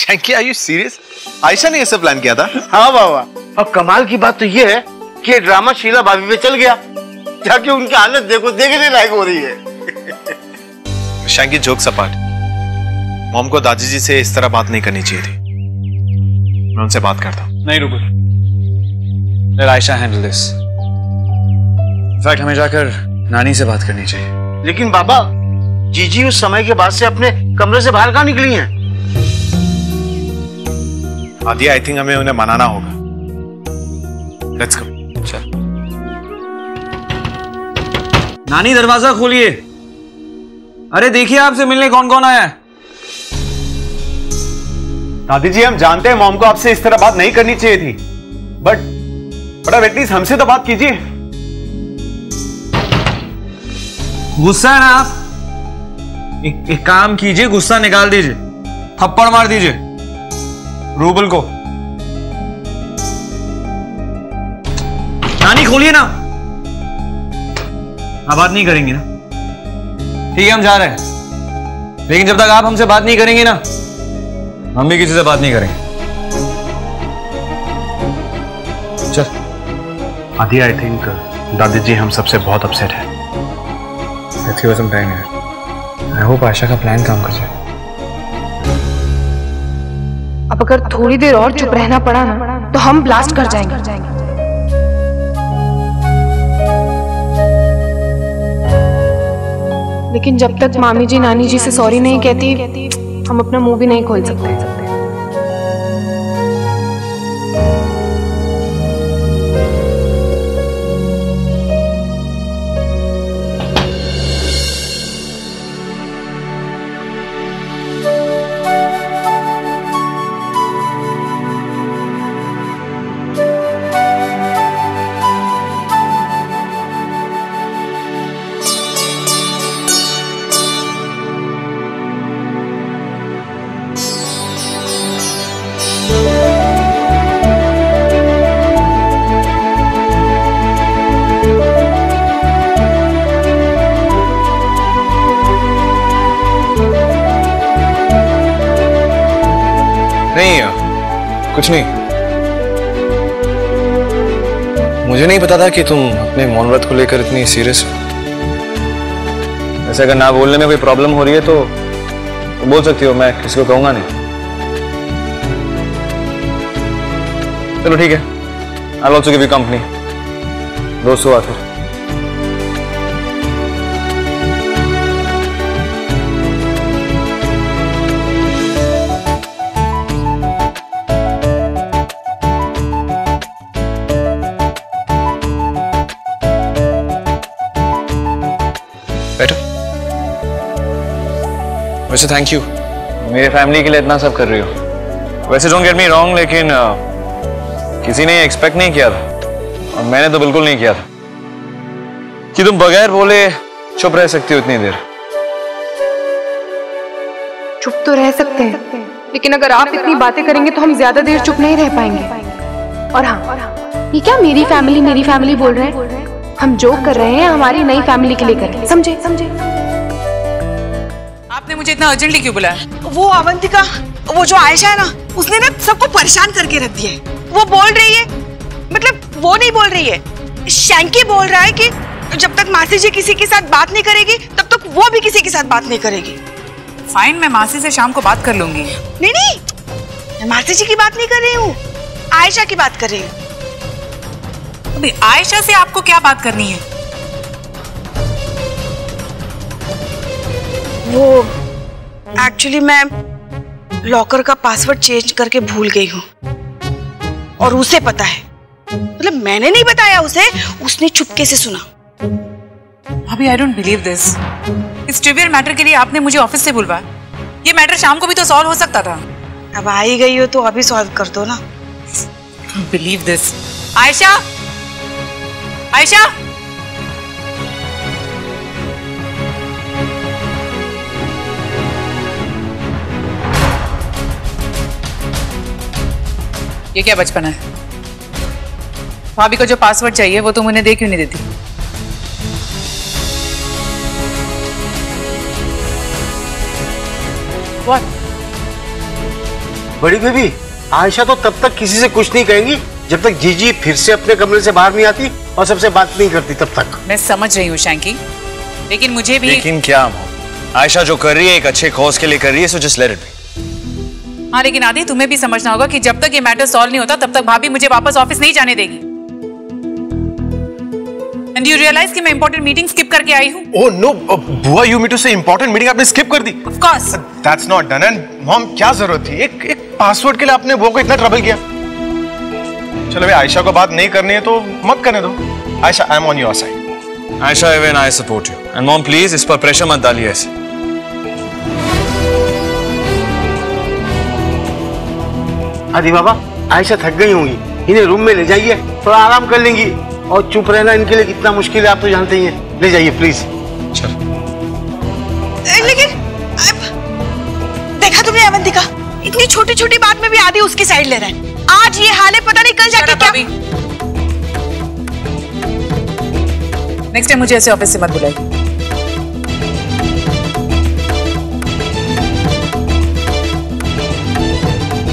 Shanky, are you serious? Ayesha ने ये सब प्लान किया था? हाँ बाबा, अब कमाल की बात तो ये है कि ये ड्रामा शीला भाभी पे चल गया, जाके उनकी हालत देखो, देखने लायक हो रही है। शैंकी, जोक्स अपार्ट, मॉम को दादी जी से इस तरह बात नहीं करनी चाहिए थी। मैं उनसे बात करता हूँ। नहीं rouble, let Ayesha handle this. In fact हमें जाकर नानी से बात करनी चाहिए। लेकिन बाबा, जीजी उस समय के बाद से अपने कमरे से बाहर कहाँ निकली हैं? आदि, आई थिंक हमें उन्हें मनाना होगा। Let's go. चल। नानी, दरवाजा खोलिए। अरे देखिए आपसे मिलने कौन कौन आया है। दादी जी, हम जानते हैं मॉम को आपसे इस तरह बात नहीं करनी चाहिए थी, बट अब एटलीस्ट हमसे तो बात कीजिए। गुस्सा है ना आप? एक काम कीजिए, गुस्सा निकाल दीजिए, थप्पड़ मार दीजिए रूबल को। नानी खोलिए ना। आप बात नहीं करेंगे ना? ठीक है, हम जा रहे हैं, लेकिन जब तक आप हमसे बात नहीं करेंगे ना, हम भी किसी से बात नहीं करेंगे। चल। आदि, आई थिंक दादी जी हम सबसे बहुत अपसेट है। Let's give her some time here. I hope Ayesha का प्लान काम कर जाए। अब अगर थोड़ी देर और चुप रहना पड़ा ना, तो हम ब्लास्ट कर जाएंगे। लेकिन जब तक मामी जी नानी जी से सॉरी नहीं कहती, हम अपना मुंह भी नहीं खोल सकते। नहीं, कुछ नहीं। मुझे नहीं पता था कि तुम अपने मौन व्रत को लेकर इतनी सीरियस हो। वैसे अगर ना बोलने में कोई प्रॉब्लम हो रही है तो बोल सकती हो, मैं किसी को कहूंगा नहीं। चलो ठीक है, I'll also give you company। दोस्त हुआ फिर। बैठो। वैसे थैंक यू, मेरे फैमिली के लिए इतना सब कर रही हो। वैसे डोंट गेट मी रॉन्ग, लेकिन किसी ने एक्सपेक्ट नहीं किया था, और मैंने तो बिल्कुल नहीं किया था कि तुम बगैर बोले चुप रह सकती हो इतनी देर। चुप तो रह सकते हैं, लेकिन अगर आप इतनी बातें करेंगे तो हम ज्यादा देर चुप नहीं रह पाएंगे। और हाँ, ये क्या मेरी फैमिली बोल रहे हैं? हम जो कर रहे हैं हमारी नई फैमिली के लिए कर रहे हैं, समझे? आपने मुझे इतना अर्जेंटली क्यों बुलाया? वो अवंतिका, वो जो आयशा है ना, उसने ना सबको परेशान करके रख दिया है। वो बोल रही है, मतलब वो नहीं बोल रही है, शैंकी बोल रहा है कि जब तक मासी जी किसी के साथ बात नहीं करेगी तब तक वो भी किसी के साथ बात नहीं करेगी। फाइन, मैं मासी से शाम को बात कर लूंगी। नहीं, मैं मासी जी की बात नहीं कर रही हूँ, आयशा की बात कर रही हूँ। अभी आयशा से आपको क्या बात करनी है? वो एक्चुअली मैं लॉकर का पासवर्ड चेंज करके भूल गई हूँ, और उसे पता है। मतलब मैंने नहीं बताया उसे, उसने चुपके से सुना। अभी आई डोंट बिलीव दिस। इस ट्रिवियल मैटर के लिए आपने मुझे ऑफिस से बुलवाया। ये मैटर शाम को भी तो सॉल्व हो सकता था। अब आ ही गई हो तो अभी सॉल्व कर दो ना। Believe this. आयशा, आयशा, ये क्या बचपन है? भाभी को जो पासवर्ड चाहिए वो तुम उन्हें दे क्यों नहीं देती? What? बड़ी बेबी, आयशा तो तब तक किसी से कुछ नहीं कहेंगी जब तक जीजी फिर से अपने कमरे से बाहर नहीं आती और सबसे बात नहीं करती तब तक। मैं समझ रही हूँ शैंकी, लेकिन मुझे भी। लेकिन क्या आयशा जो कर रही है एक अच्छे कॉज के लिए कर रही है, so just let it be. हाँ, लेकिन आदि तुम्हें भी समझना होगा कि जब तक ये मैटर सॉल्व नहीं होता तब तक भाभी मुझे वापस ऑफिस नहीं जाने देगी। एंड यू रियलाइज कि मैं इंपॉर्टेंट मीटिंग स्किप करके आई हूँ। ओह नो बुआ, you mean to say important meeting आपने स्किप कर दी? Of course. That's not done. And mom, क्या जरूरत थी एक पासवर्ड के लिए आपने बुआ को इतना ट्रबल किया? चलो भाई, आयशा को बात नहीं करनी है तो मत करने दो। Ayesha, I am on your side. Ayesha, even I support you. And mom please इस पर प्रेशर मत डालिए ऐसे। आदि बाबा, आयशा थक गई होंगी, इन्हें रूम में ले जाइए, थोड़ा आराम कर लेंगी। और चुप रहना इनके लिए कितना मुश्किल है आप तो जानते ही हैं। ले जाइए प्लीज। चल। लेकिन देखा तुमने अवंतिका, इतनी छोटी छोटी बात में भी आदि उसकी साइड ले रहा है। आज ये हाल है, पता नहीं कल जाके क्या। नेक्स्ट टाइम मुझे ऐसे ऑफिस से मत बुलाइए।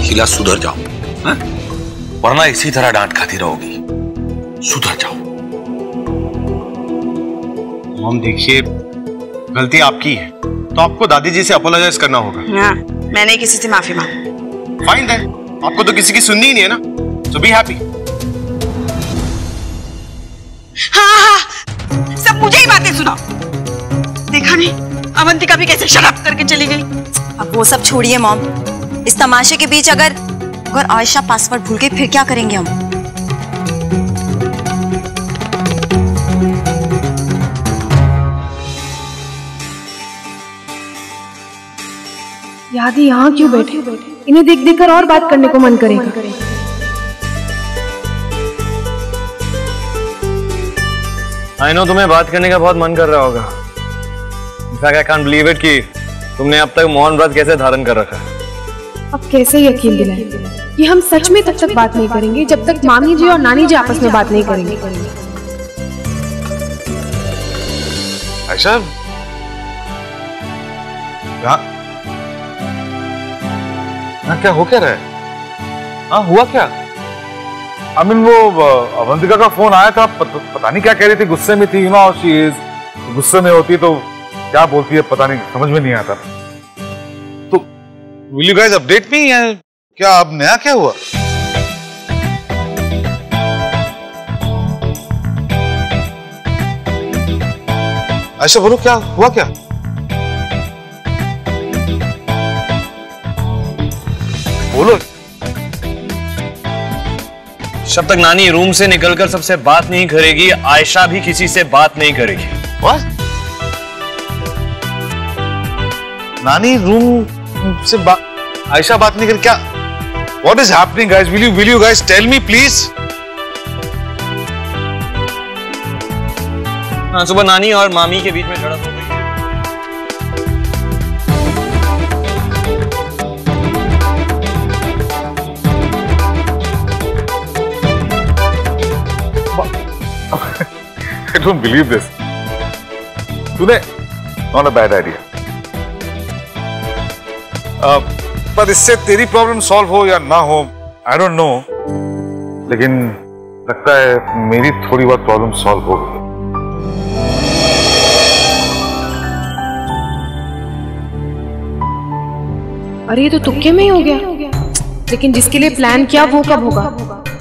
शीला, सुधर जाओ, हाँ? वरना इसी तरह डांट खाती रहोगी। सुधर जाओ। मॉम देखिए, गलती आपकी है तो आपको दादी जी से अपोलोजाइज करना होगा। हाँ, मैंने किसी से माफी मांगी। फाइन देन, आपको तो किसी की सुननी ही नहीं है ना, so be happy। हाँ, सब मुझे ही बातें सुनाओ। देखा नहीं अवंतिका भी कैसे शराब करके चली गई। अब वो सब छोड़िए मॉम, इस तमाशे के बीच अगर आयशा पासवर्ड भूल गई फिर क्या करेंगे हम? याद ही यहाँ क्यों बैठे? इन्हें देख देख कर और बात करने को मन करेगा। आई नो तुम्हें बात करने का बहुत मन कर रहा होगा। In fact I can't believe it कि तुमने अब तक मौन व्रत कैसे धारण कर रखा है। अब कैसे यकीन दिलाएं कि हम सच में तब तक बात नहीं करेंगे जब तक मामी जी और नानी जी आपस में बात नहीं करेंगे। आयशा, क्या हो क्या रहा है? हाँ, हुआ क्या? I mean, वो अवंतिका का फोन आया था, पता नहीं क्या कह रही थी, गुस्से में थी। गुस्से में होती तो क्या बोलती है पता नहीं, समझ में नहीं आता। तो will you guys update me या क्या अब नया क्या हुआ? आयशा बोलो, क्या हुआ? क्या बोलो। जब तक नानी रूम से निकलकर सबसे बात नहीं करेगी, आयशा भी किसी से बात नहीं करेगी। What? नानी रूम से आयशा बात नहीं कर क्या? What is happening, guys? Will you guys tell me, please? हाँ, सुबह नानी और मामी के बीच में झड़प हो गई। I don't believe this. तूने not a bad idea. पर इससे तेरी प्रॉब्लम सॉल्व हो या ना हो, I don't know. लेकिन लगता है मेरी थोड़ी बहुत प्रॉब्लम सॉल्व हो गई। अरे ये तो तुक्के में ही हो गया। लेकिन जिसके लिए प्लान किया वो कब होगा?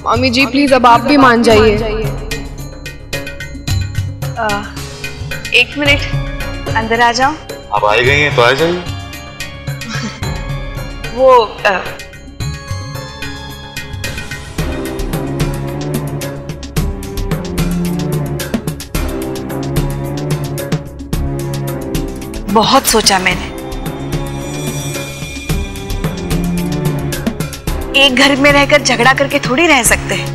मामी जी प्लीज अब आप भी मान जाइए। एक मिनट, अंदर आ जाओ। आप आई गई हैं तो आ जाइए। वो बहुत सोचा मैंने। एक घर में रहकर झगड़ा करके थोड़ी रह सकते हैं।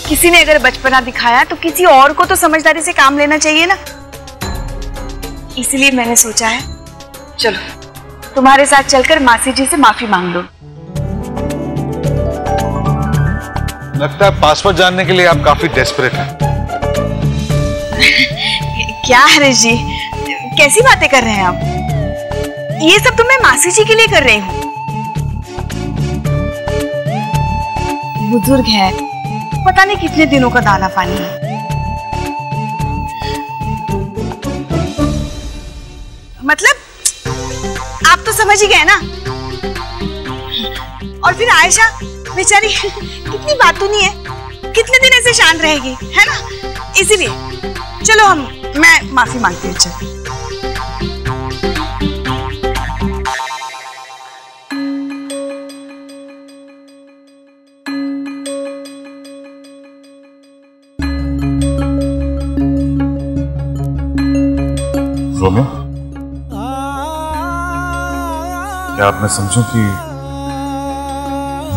किसी ने अगर बचपना दिखाया तो किसी और को तो समझदारी से काम लेना चाहिए ना। इसलिए मैंने सोचा है, चलो तुम्हारे साथ चलकर मासी जी से माफी मांग लो। लगता है पासवर्ड जानने के लिए आप काफी डेस्परेट हैं। क्या हरीश जी, कैसी बातें कर रहे हैं आप? ये सब तो मैं मासी जी के लिए कर रही हूँ। बुजुर्ग है, पता नहीं कितने दिनों का दाना पानी है। मतलब आप तो समझ ही गए ना। और फिर आयशा बेचारी कितनी बातूनी है, कितने दिन ऐसे शांत रहेगी, है ना? इसीलिए चलो मैं माफी मांगती हूँ। चलो रोमियो, क्या आप मैं समझूं कि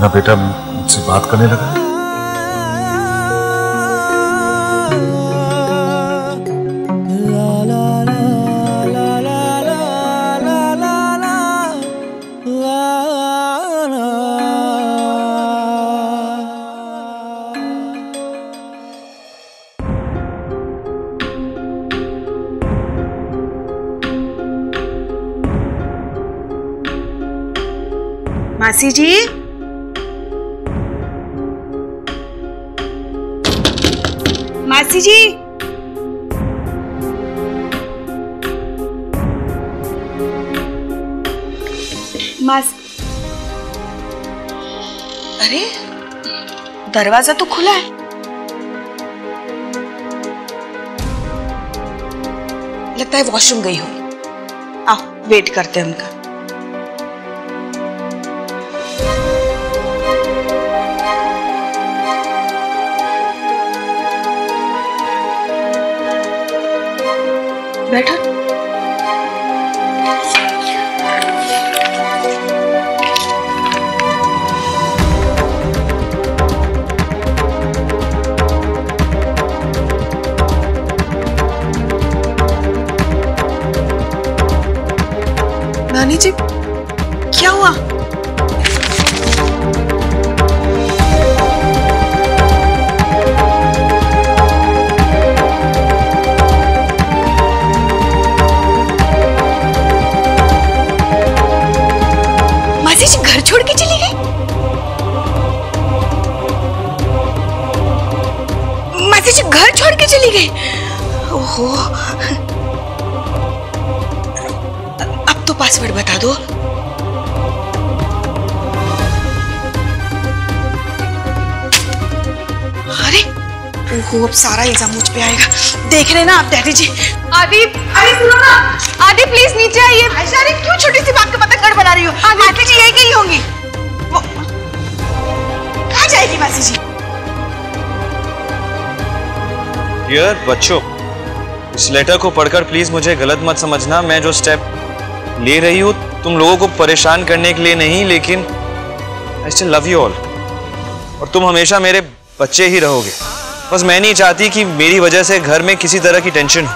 ना बेटा मुझसे बात करने लगा? मासी जी, मासी जी, अरे दरवाजा तो खुला है। लगता है वॉशरूम गई हो। आओ वेट करते हैं उनका। बैठो। नानी जी, क्या हुआ? घर छोड़ के चली गई? मासी जी घर छोड़ के चली गई? ओहो, अब तो पासवर्ड बता दो। अरे ओहो, अब सारा इल्जाम मुझ पे आएगा। देख रहे ना आप डैडी जी। आदि, अरे सुनो ना, आदि प्लीज नीचे आइए। आयशा, अरे क्यों छोटी सी बात का पता गड़ बना रही हो? मासी जी यही गई होंगी। वो कहाँ जाएगी मासी जी? डियर बच्चों, इस लेटर को पढ़कर प्लीज मुझे गलत मत समझना। मैं जो स्टेप ले रही हूँ तुम लोगों को परेशान करने के लिए नहीं, लेकिन I still love you all और तुम हमेशा मेरे बच्चे ही रहोगे। बस मैं नहीं चाहती कि मेरी वजह से घर में किसी तरह की टेंशन हो,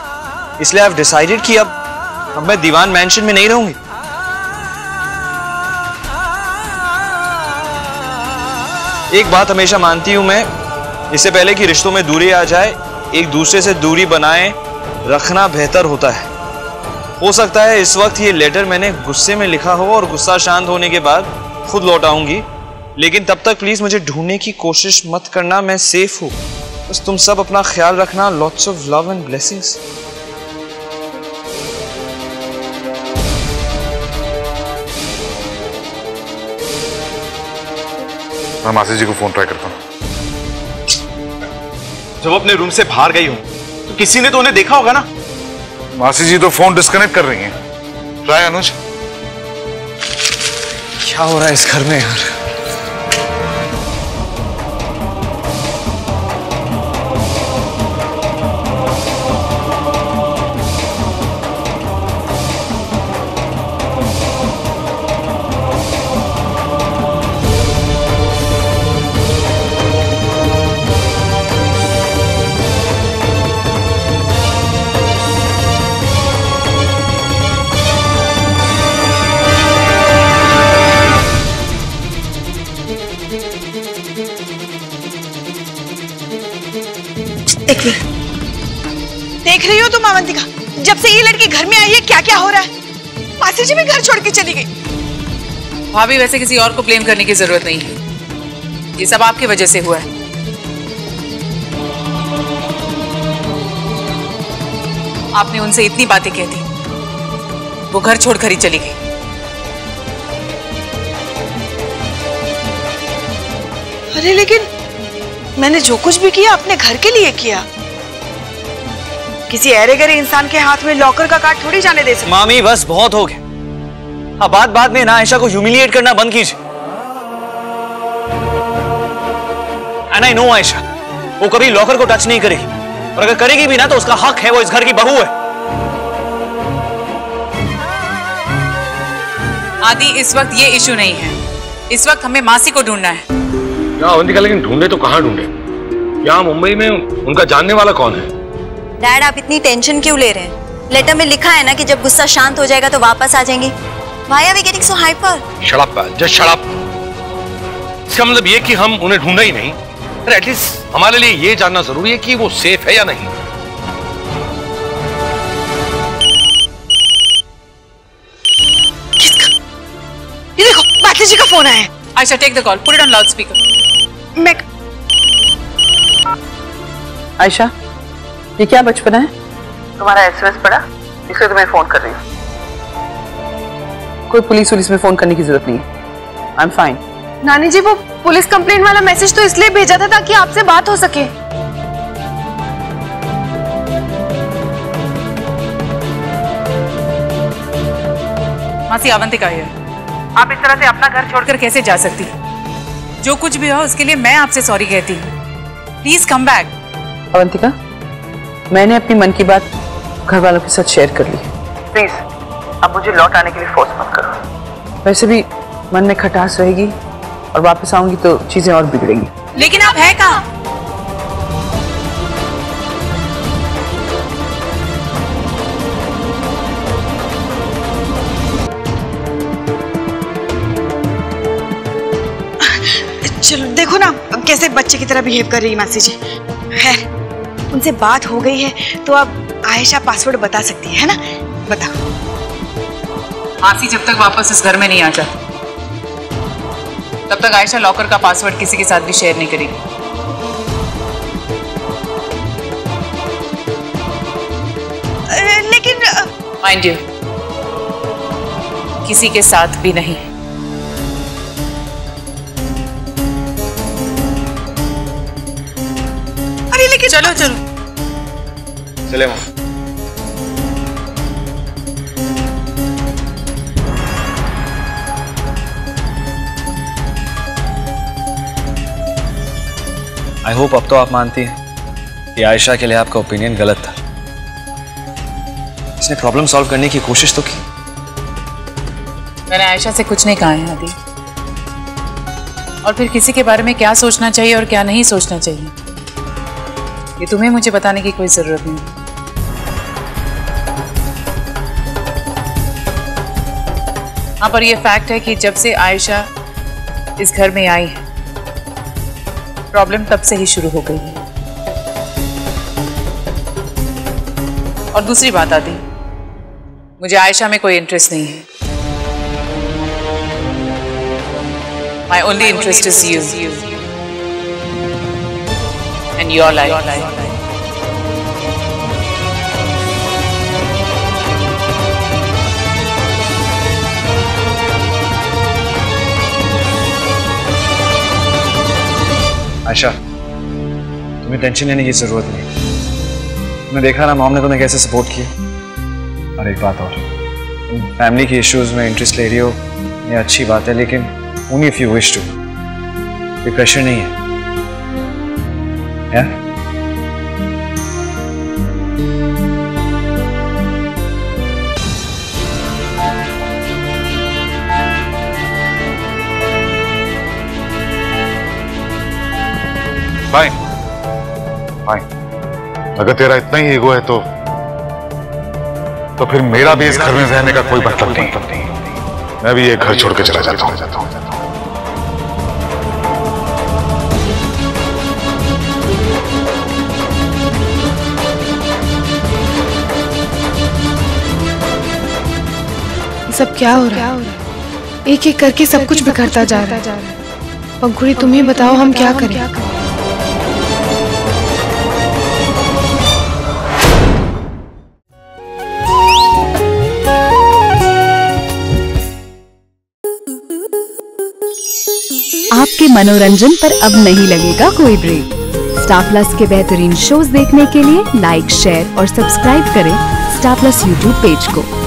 इसलिए आई हैव डिसाइडेड कि अब मैं दीवान मैंशन में नहीं रहूंगी। एक बात हमेशा मानती हूं मैं, इससे पहले कि रिश्तों में दूरी आ जाए, एक दूसरे से दूरी बनाए रखना बेहतर होता है। हो सकता है इस वक्त ये लेटर मैंने गुस्से में लिखा हो और गुस्सा शांत होने के बाद खुद लौट आऊंगी, लेकिन तब तक प्लीज मुझे ढूंढने की कोशिश मत करना। मैं सेफ हूं, बस तुम सब अपना ख्याल रखना। Lots of love and blessings. मैं मासी जी को फोन ट्राई करता हूँ। जब अपने रूम से बाहर गई हूं तो किसी ने तो उन्हें देखा होगा ना। मासी जी तो फोन डिस्कनेक्ट कर रही हैं। ट्राई अनुज। क्या हो रहा है इस घर में यार? देख रही हो तुम अवंतिका, जब से ये लड़की घर में आई है क्या क्या हो रहा है। मासी जी भी घर छोड़ के चली गई। भाभी वैसे किसी और को ब्लेम करने की जरूरत नहीं है। ये सब आपकी वजह से हुआ है। आपने उनसे इतनी बातें कह दी, वो घर छोड़कर ही चली गई। अरे लेकिन मैंने जो कुछ भी किया अपने घर के लिए किया। किसी ऐरे गरे इंसान के हाथ में लॉकर का कार्ड थोड़ी जाने दे सकते। मामी बस बहुत हो गया, अब बात में ना आयशा को ह्यूमिलिएट करना बंद कीजिए। एंड आई नो आयशा वो कभी लॉकर को टच नहीं करेगी, और अगर करेगी भी ना तो उसका हक है, वो इस घर की बहू है। आदि इस वक्त ये इशू नहीं है, इस वक्त हमें मासी को ढूंढना है। क्या अवंतिका, लेकिन ढूंढे तो कहाँ ढूंढे? यहाँ मुंबई में उनका जानने वाला कौन है? डैड आप इतनी टेंशन क्यों ले रहे हैं? लेटर में लिखा है ना कि जब गुस्सा शांत हो जाएगा तो वापस आ जाएंगे। Why are we getting so hyper? Shut up, just shut up. इसका मतलब ये कि हम उन्हें ढूंढे ही नहीं, पर एटलीस्ट हमारे लिए ये जानना जरूरी है कि वो सेफ है या नहीं। ये देखो मासी जी का फोन आया है। Ayesha take the call, put it on loud speaker. मैं आयशा ये क्या बचपना है? तुम्हारा एसएमएस पड़ा, इसलिए तुम्हें फोन कर रही हूँ। कोई पुलिस में फोन करने की जरूरत नहीं है, आई एम फाइन। नानी जी वो पुलिस कंप्लेंट वाला मैसेज तो इसलिए भेजा था ताकि आपसे बात हो सके। मासी अवंतिका है, आप इस तरह से अपना घर छोड़कर कैसे जा सकती? जो कुछ भी हो उसके लिए मैं आपसे सॉरी कहती हूँ। Please come back. अवंतिका मैंने अपनी मन की बात घर वालों के साथ शेयर कर ली, प्लीज अब मुझे लौट आने के लिए फोर्स मत करो। वैसे भी मन में खटास रहेगी और वापस आऊंगी तो चीजें और बिगड़ेंगी। लेकिन आप है कहाँ? चलो देखो ना कैसे बच्चे की तरह बिहेव कर रही है मासी जी। है उनसे बात हो गई है तो अब आयशा पासवर्ड बता सकती है ना? बताओ। मासी जब तक वापस इस घर में नहीं आ जाती तब तक आयशा लॉकर का पासवर्ड किसी के साथ भी शेयर नहीं करेगी। लेकिन माइंड यू किसी के साथ भी नहीं। अरे लेकिन चलो चलो चले वहां। आई होप अब तो आप मानती हैं कि आयशा के लिए आपका ओपिनियन गलत था। इसने प्रॉब्लम सॉल्व करने की कोशिश तो की। मैंने आयशा से कुछ नहीं कहा है आदि, और फिर किसी के बारे में क्या सोचना चाहिए और क्या नहीं सोचना चाहिए ये तुम्हें मुझे बताने की कोई जरूरत नहीं। हाँ पर यह फैक्ट है कि जब से आयशा इस घर में आई है प्रॉब्लम तब से ही शुरू हो गई है। और दूसरी बात आदि, मुझे आयशा में कोई इंटरेस्ट नहीं है। My only interest is you and your life. Ayesha तुम्हें टेंशन लेने की जरूरत नहीं। तुमने देखा ना मॉम ने तुम्हें कैसे सपोर्ट किया। और एक बात और, तुम फैमिली के इश्यूज में इंटरेस्ट ले रही हो ये अच्छी बात है, लेकिन only if you wish to। कोई प्रेशर नहीं है। Yeah? फाइन फाइन, अगर तेरा इतना ही ईगो है तो फिर मेरा भी इस घर में रहने का कोई मतलब नहीं। मैं भी ये घर छोड़ के चला जाता हूँ। सब क्या हो रहा है? एक एक करके सब कुछ बिखरता जा रहा है। पंखुड़ी तुम ही बताओ हम क्या करें। आपके मनोरंजन पर अब नहीं लगेगा कोई ब्रेक। स्टार प्लस के बेहतरीन शोज देखने के लिए लाइक, शेयर और सब्सक्राइब करें स्टार प्लस यूट्यूब पेज को।